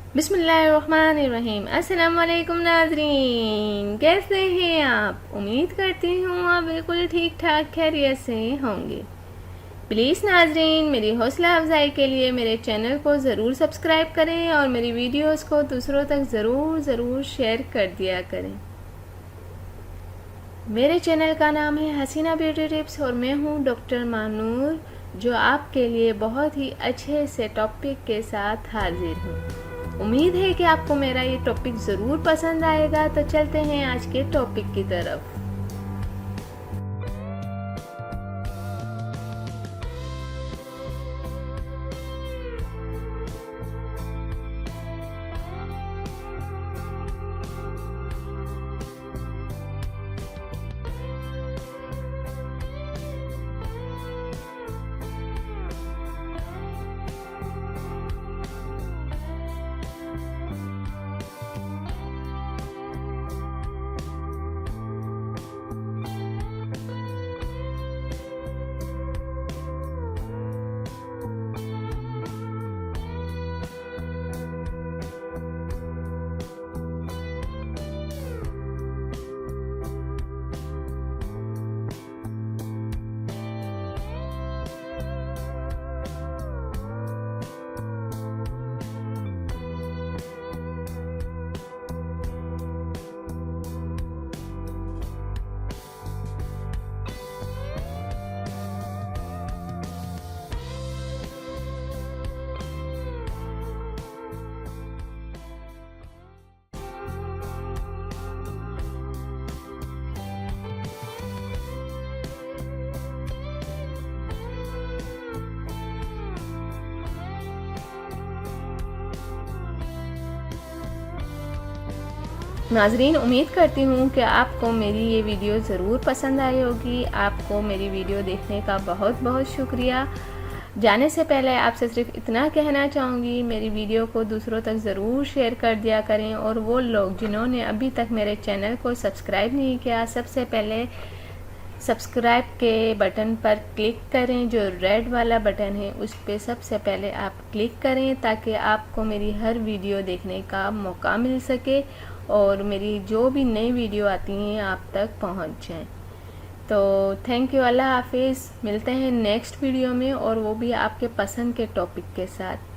बिस्मिल्लाहिर्रहमानिर्रहीम। अस्सलाम वालेकुम नाज़रीन, कैसे हैं आप? उम्मीद करती हूँ आप बिल्कुल ठीक ठाक खैरियत से होंगे। प्लीज़ नाज़रीन, मेरी हौसला अफजाई के लिए मेरे चैनल को ज़रूर सब्सक्राइब करें और मेरी वीडियोस को दूसरों तक ज़रूर शेयर कर दिया करें। मेरे चैनल का नाम है हसीना ब्यूटी टिप्स और मैं हूँ डॉक्टर मानूर, जो आपके लिए बहुत ही अच्छे से टॉपिक के साथ हाजिर हूँ। उम्मीद है कि आपको मेरा ये टॉपिक ज़रूर पसंद आएगा। तो चलते हैं आज के टॉपिक की तरफ। नाजरीन, उम्मीद करती हूँ कि आपको मेरी ये वीडियो ज़रूर पसंद आई होगी। आपको मेरी वीडियो देखने का बहुत बहुत शुक्रिया। जाने से पहले आपसे सिर्फ इतना कहना चाहूँगी, मेरी वीडियो को दूसरों तक ज़रूर शेयर कर दिया करें। और वो लोग जिन्होंने अभी तक मेरे चैनल को सब्सक्राइब नहीं किया, सबसे पहले सब्सक्राइब के बटन पर क्लिक करें। जो रेड वाला बटन है उस पर सबसे पहले आप क्लिक करें, ताकि आपको मेरी हर वीडियो देखने का मौका मिल सके और मेरी जो भी नई वीडियो आती हैं आप तक पहुंच जाएं। तो थैंक यू, अल्लाह हाफिज़। मिलते हैं नेक्स्ट वीडियो में, और वो भी आपके पसंद के टॉपिक के साथ।